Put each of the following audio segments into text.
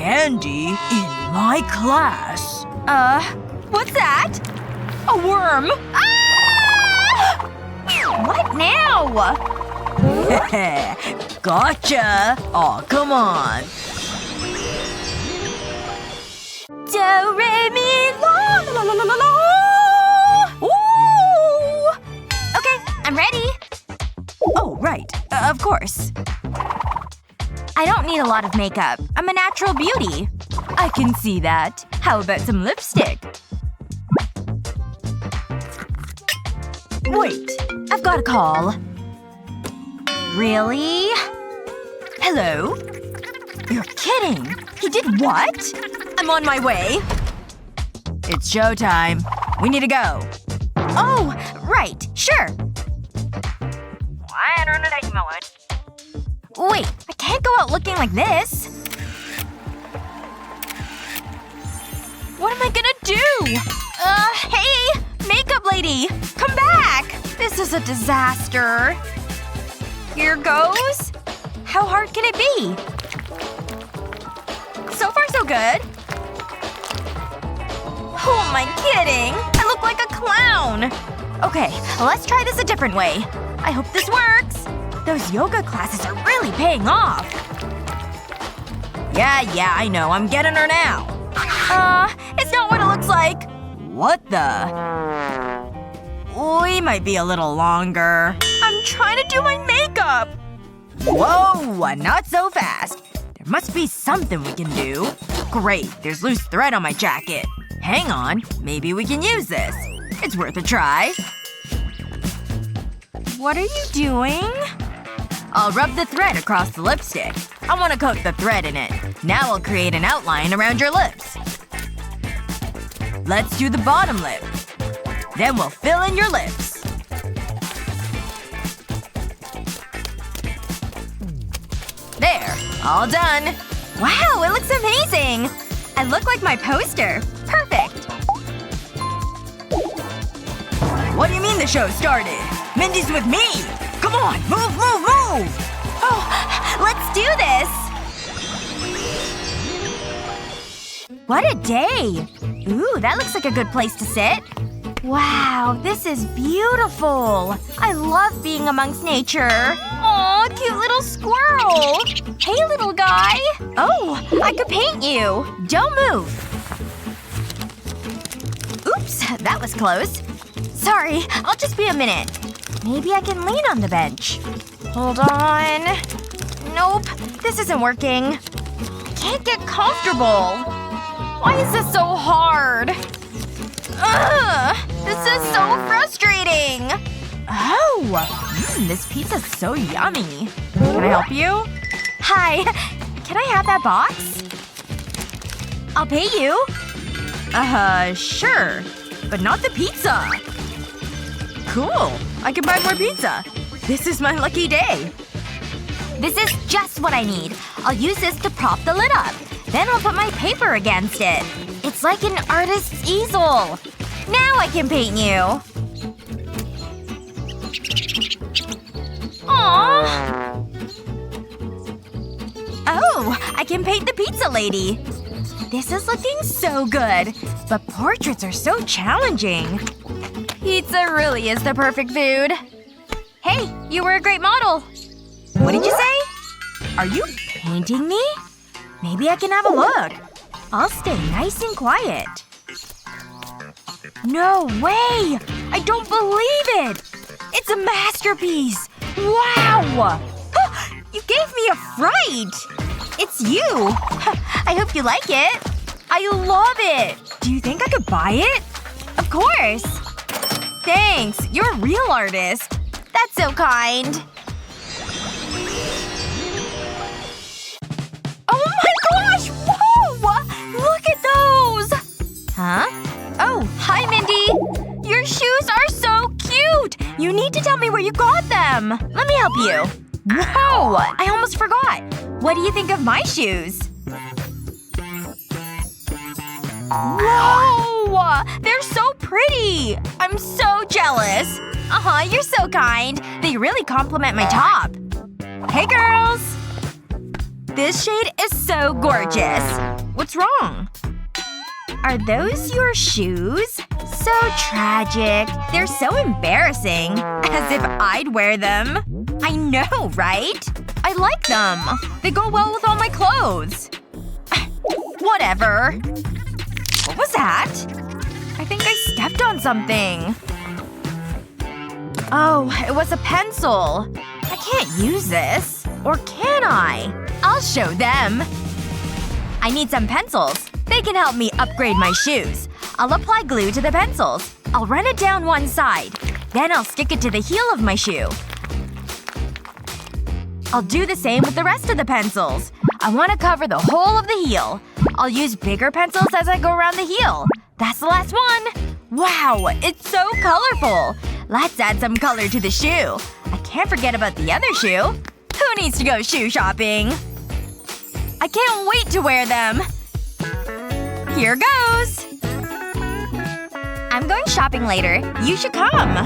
candy in my class. What's that? A worm! Ah! What now? Gotcha! Aw, come on. Do, re, mi, la, la, la, la, la, la. Ooh! Okay, I'm ready. Oh, right. Of course. I don't need a lot of makeup. I'm a natural beauty. I can see that. How about some lipstick? Wait. I've got a call. Really? Hello? You're kidding. He did what? I'm on my way. It's showtime. We need to go. Oh, right. Sure. Wait. I can't go out looking like this. What am I gonna do? Hey! Makeup lady! Come back! This is a disaster. Here goes. How hard can it be? So far so good. Who am I kidding? I look like a clown. Okay, let's try this a different way. I hope this works. Those yoga classes are really paying off. Yeah, I know. I'm getting her now. It's not what it looks like. What the? We might be a little longer. I'm trying to do my makeup. Whoa! Not so fast. There must be something we can do. Great. There's loose thread on my jacket. Hang on. Maybe we can use this. It's worth a try. What are you doing? I'll rub the thread across the lipstick. I want to coat the thread in it. Now I'll create an outline around your lips. Let's do the bottom lip. Then we'll fill in your lips. There. All done. Wow, it looks amazing! I look like my poster. Perfect. What do you mean the show started? Mindy's with me! Come on! Move, move, move! Oh, let's do this! What a day! Ooh, that looks like a good place to sit. Wow, this is beautiful! I love being amongst nature. Aw, cute little squirrel! Hey, little guy! Oh, I could paint you! Don't move! Oops, that was close. Sorry, I'll just be a minute. Maybe I can lean on the bench. Hold on. Nope, this isn't working. I can't get comfortable. Why is this so hard? Ugh! This is so frustrating! Oh! This pizza's so yummy. Can I help you? Hi. Can I have that box? I'll pay you. Sure. But not the pizza. Cool. I can buy more pizza. This is my lucky day. This is just what I need. I'll use this to prop the lid up. Then I'll put my paper against it. It's like an artist's easel. Now I can paint you. Aww. Oh, I can paint the pizza lady. This is looking so good. But portraits are so challenging. Pizza really is the perfect food. Hey, you were a great model. What did you say? Are you painting me? Maybe I can have a look. I'll stay nice and quiet. No way! I don't believe it! It's a masterpiece! Wow! You gave me a fright! It's you! I hope you like it. I love it! Do you think I could buy it? Of course! Thanks. You're a real artist. That's so kind. Oh my gosh! Whoa! Look at those! Huh? Oh, hi, Mindy. Your shoes are so cute! You need to tell me where you got them. Let me help you. Whoa! I almost forgot. What do you think of my shoes? Whoa! They're so pretty! I'm so jealous. You're so kind. They really compliment my top. Hey, girls! This shade is so gorgeous. What's wrong? Are those your shoes? So tragic. They're so embarrassing. As if I'd wear them. I know, right? I like them. They go well with all my clothes. Whatever. What was that? I think I stepped on something. Oh, it was a pencil. I can't use this. Or can I? I'll show them. I need some pencils. They can help me upgrade my shoes. I'll apply glue to the pencils. I'll run it down one side. Then I'll stick it to the heel of my shoe. I'll do the same with the rest of the pencils. I want to cover the whole of the heel. I'll use bigger pencils as I go around the heel. That's the last one. Wow, it's so colorful. Let's add some color to the shoe. I can't forget about the other shoe. Who needs to go shoe shopping? I can't wait to wear them. Here goes. I'm going shopping later. You should come.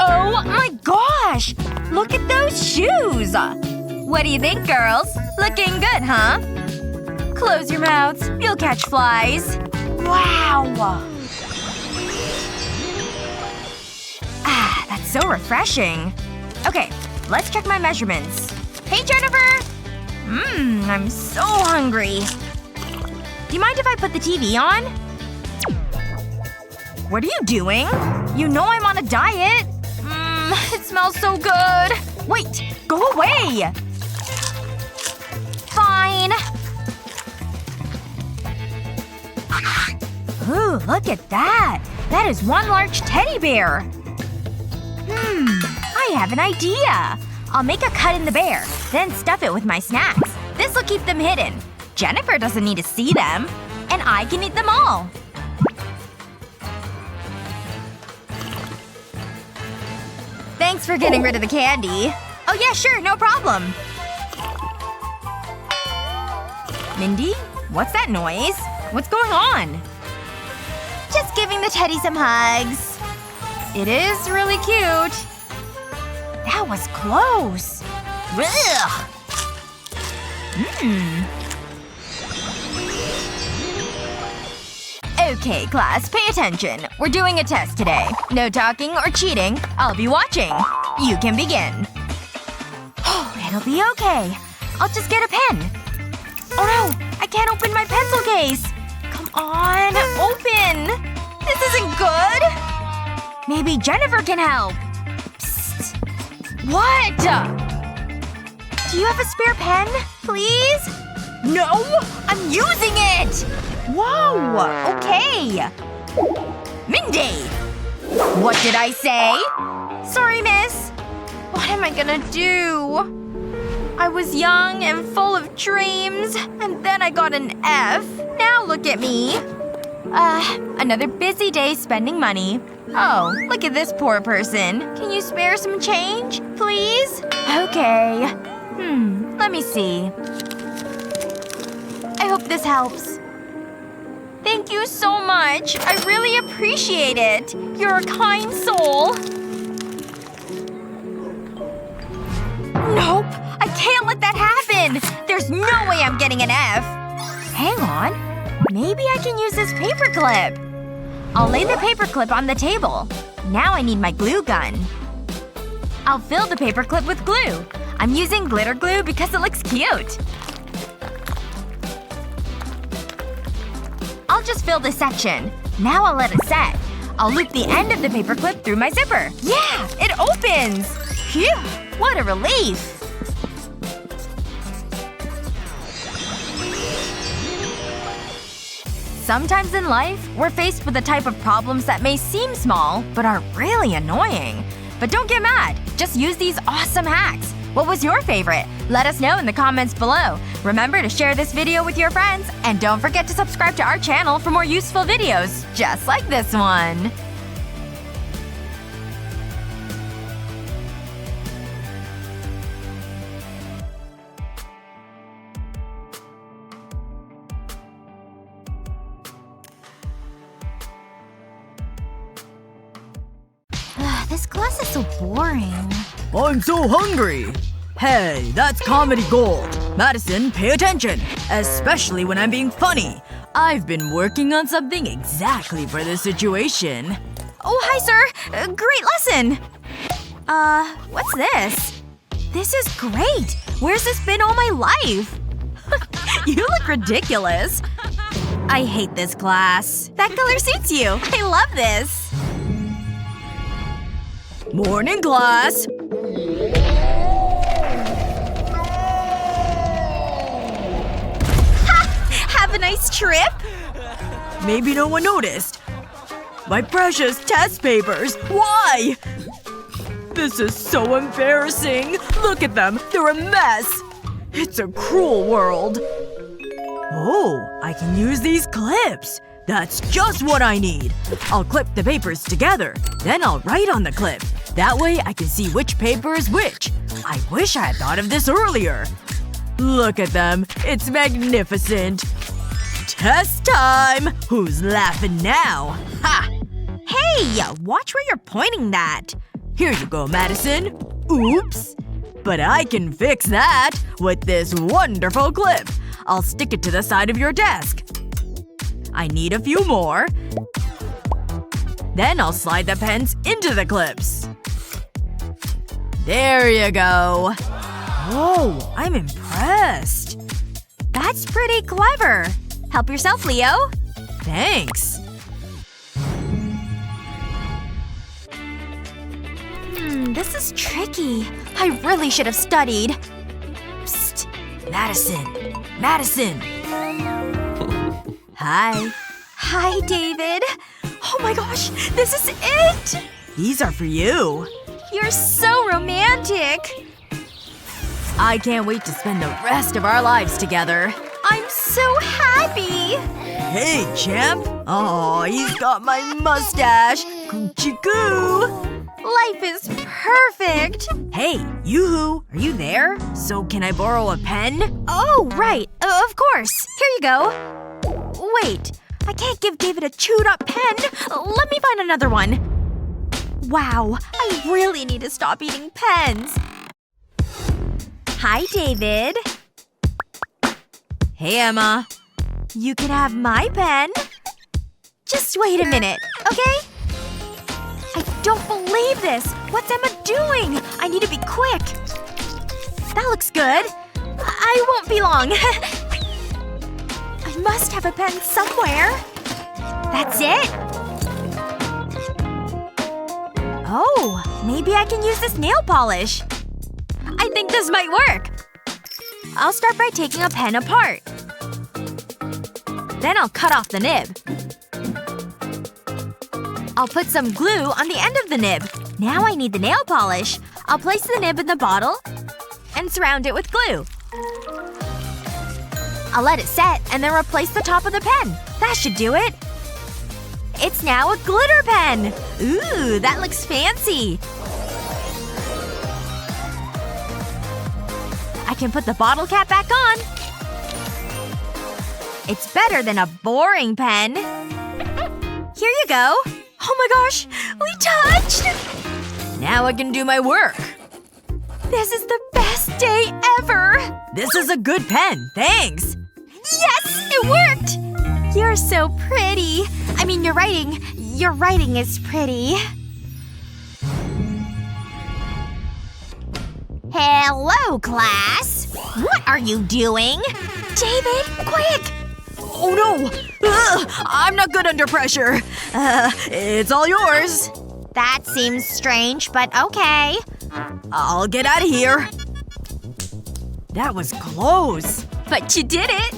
Oh my gosh! Look at those shoes! What do you think, girls? Looking good, huh? Close your mouths. You'll catch flies. Wow! Ah, that's so refreshing. Okay, let's check my measurements. Hey, Jennifer! I'm so hungry. Do you mind if I put the TV on? What are you doing? You know I'm on a diet. It smells so good. Wait! Go away! Fine. Ooh, look at that. That is one large teddy bear. I have an idea. I'll make a cut in the bear, then stuff it with my snacks. This'll keep them hidden. Jennifer doesn't need to see them. And I can eat them all. Thanks for getting rid of the candy. Oh yeah, sure, no problem. Mindy? What's that noise? What's going on? Just giving the teddy some hugs. It is really cute. That was close. Ugh. Okay, class, pay attention. We're doing a test today. No talking or cheating. I'll be watching. You can begin. Oh, it'll be okay. I'll just get a pen. Oh no! I can't open my pencil case! Come on, open! This isn't good! Maybe Jennifer can help. Psst. What? Do you have a spare pen? Please? No! I'm using it! Whoa! Okay. Mindy! What did I say? Sorry, miss. What am I gonna do? I was young and full of dreams, and then I got an F. Now look at me. Another busy day spending money. Oh, look at this poor person. Can you spare some change, please? Okay. Let me see. I hope this helps. Thank you so much. I really appreciate it. You're a kind soul. Nope. I can't let that happen! There's no way I'm getting an F! Hang on. Maybe I can use this paperclip. I'll lay the paperclip on the table. Now I need my glue gun. I'll fill the paperclip with glue. I'm using glitter glue because it looks cute. I'll just fill this section. Now I'll let it set. I'll loop the end of the paperclip through my zipper. Yeah! It opens! Phew! What a relief! Sometimes in life, we're faced with the type of problems that may seem small, but are really annoying. But don't get mad. Just use these awesome hacks. What was your favorite? Let us know in the comments below. Remember to share this video with your friends, and don't forget to subscribe to our channel for more useful videos just like this one. This class is so boring. I'm so hungry. Hey, that's comedy gold. Madison, pay attention. Especially when I'm being funny. I've been working on something exactly for this situation. Oh, hi, sir. Great lesson. What's this? This is great. Where's this been all my life? You look ridiculous. I hate this class. That color suits you. I love this. Morning, class. Have a nice trip. Maybe no one noticed. My precious test papers. Why? This is so embarrassing. Look at them. They're a mess. It's a cruel world. Oh, I can use these clips. That's just what I need. I'll clip the papers together. Then I'll write on the clip. That way I can see which paper is which. I wish I had thought of this earlier. Look at them. It's magnificent. Test time! Who's laughing now? Ha! Hey! Watch where you're pointing that. Here you go, Madison. Oops. But I can fix that with this wonderful clip. I'll stick it to the side of your desk. I need a few more. Then I'll slide the pens into the clips. There you go. Whoa, I'm impressed. That's pretty clever. Help yourself, Leo. Thanks. This is tricky. I really should have studied. Psst. Madison. Madison. Hi. Hi, David. Oh my gosh, this is it! These are for you. You're so romantic. I can't wait to spend the rest of our lives together. I'm so happy! Hey, champ. Aw, he's got my mustache. Coochie coo. Life is perfect! Hey, yoo-hoo. Are you there? So can I borrow a pen? Oh, right. Of course. Here you go. Wait. I can't give David a chewed-up pen. Let me find another one. Wow. I really need to stop eating pens. Hi, David. Hey, Emma. You can have my pen. Just wait a minute, okay? I don't believe this! What's Emma doing? I need to be quick. That looks good. I won't be long. I must have a pen somewhere. That's it? Oh, maybe I can use this nail polish. I think this might work. I'll start by taking a pen apart. Then I'll cut off the nib. I'll put some glue on the end of the nib. Now I need the nail polish. I'll place the nib in the bottle and surround it with glue. I'll let it set and then replace the top of the pen. That should do it. It's now a glitter pen! Ooh, that looks fancy. I can put the bottle cap back on. It's better than a boring pen. Here you go. Oh my gosh! We touched! Now I can do my work. This is the best day ever! This is a good pen. Thanks. Yes! It worked! You're so pretty. I mean, your writing is pretty. Hello, class. What are you doing? David, quick! Oh no! Ugh, I'm not good under pressure. It's all yours. That seems strange, but okay. I'll get out of here. That was close. But you did it!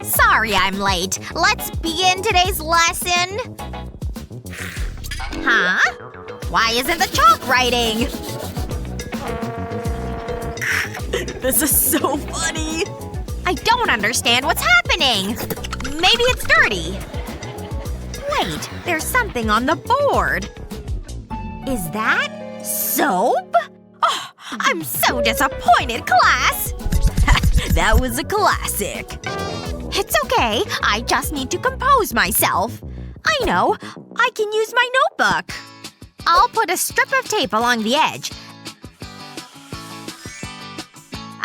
Sorry I'm late. Let's begin today's lesson. Huh? Why isn't the chalk writing? This is so funny. I don't understand what's happening. Maybe it's dirty. Wait, there's something on the board. Is that soap? Oh, I'm so disappointed, class! That was a classic. It's okay. I just need to compose myself. I know. I can use my notebook. I'll put a strip of tape along the edge.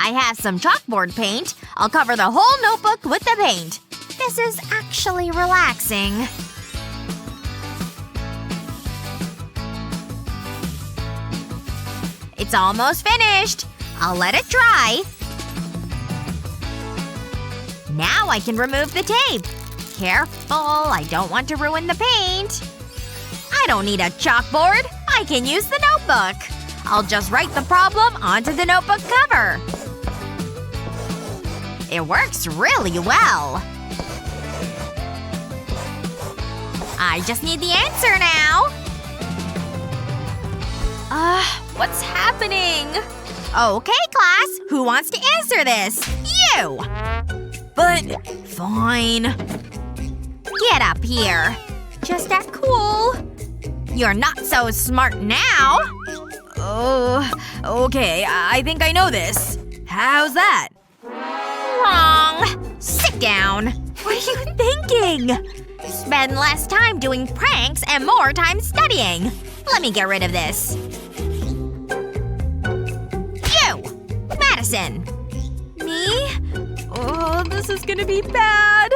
I have some chalkboard paint. I'll cover the whole notebook with the paint. This is actually relaxing. It's almost finished. I'll let it dry. Now I can remove the tape. Careful, I don't want to ruin the paint. I don't need a chalkboard. I can use the notebook. I'll just write the problem onto the notebook cover. It works really well. I just need the answer now. What's happening? Okay, class. Who wants to answer this? You! But… fine. Get up here. Just act cool. You're not so smart now. Oh, okay. I think I know this. How's that? Wrong. Sit down. What are you thinking? Spend less time doing pranks and more time studying. Let me get rid of this. You! Madison! Me? Oh, this is gonna be bad.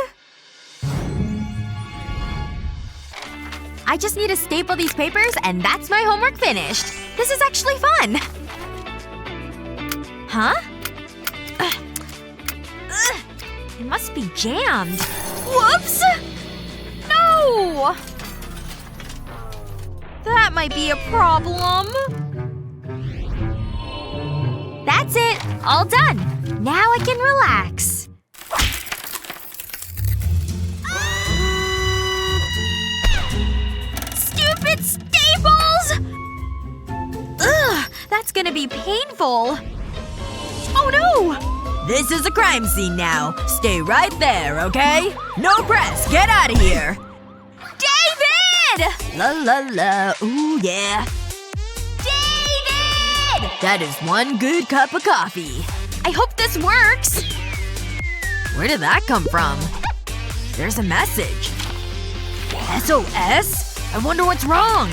I just need to staple these papers and that's my homework finished. This is actually fun. Huh? It must be jammed. Whoops! No! That might be a problem. That's it. All done. Now I can relax. Stupid staples! Ugh, that's gonna be painful. Oh no! This is a crime scene now. Stay right there, okay? No press! Get out of here! David! La la la. Ooh yeah. David! That is one good cup of coffee. I hope this works. Where did that come from? There's a message. SOS? I wonder what's wrong.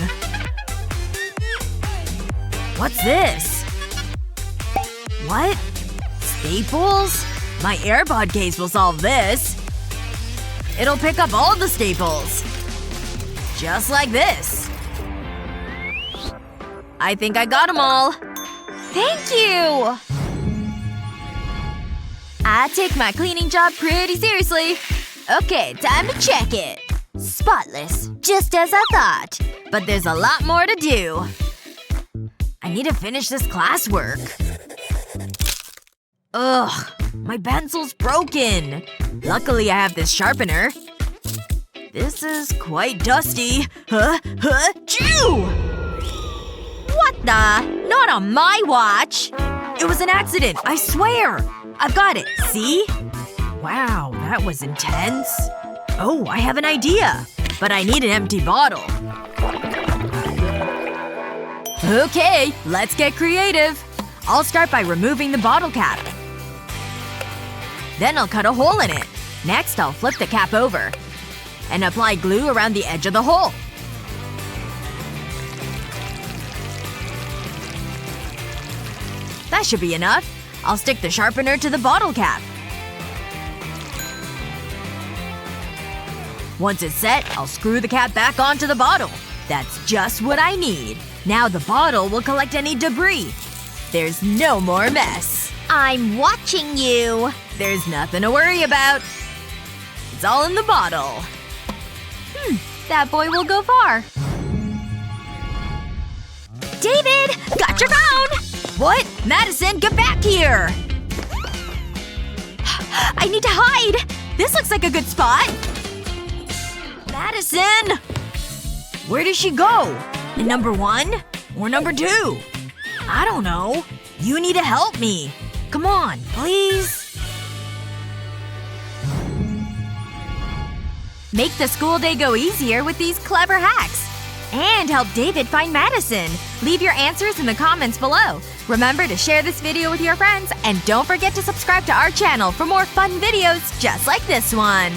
What's this? What? Staples? My AirPod case will solve this. It'll pick up all the staples. Just like this. I think I got them all. Thank you! I take my cleaning job pretty seriously. Okay, time to check it. Spotless. Just as I thought. But there's a lot more to do. I need to finish this classwork. Ugh. My pencil's broken. Luckily I have this sharpener. This is quite dusty. Chew! What the? Not on my watch! It was an accident, I swear! I've got it, see? Wow, that was intense. Oh, I have an idea. But I need an empty bottle. Okay, let's get creative. I'll start by removing the bottle cap. Then I'll cut a hole in it. Next, I'll flip the cap over. And apply glue around the edge of the hole. That should be enough. I'll stick the sharpener to the bottle cap. Once it's set, I'll screw the cap back onto the bottle. That's just what I need. Now the bottle will collect any debris. There's no more mess. I'm watching you. There's nothing to worry about. It's all in the bottle. That boy will go far. David! Got your phone! What? Madison, get back here! I need to hide! This looks like a good spot. Madison! Where did she go? In number 1? Or number 2? I don't know. You need to help me. Come on, please. Make the school day go easier with these clever hacks. And help David find Madison. Leave your answers in the comments below. Remember to share this video with your friends, and don't forget to subscribe to our channel for more fun videos just like this one.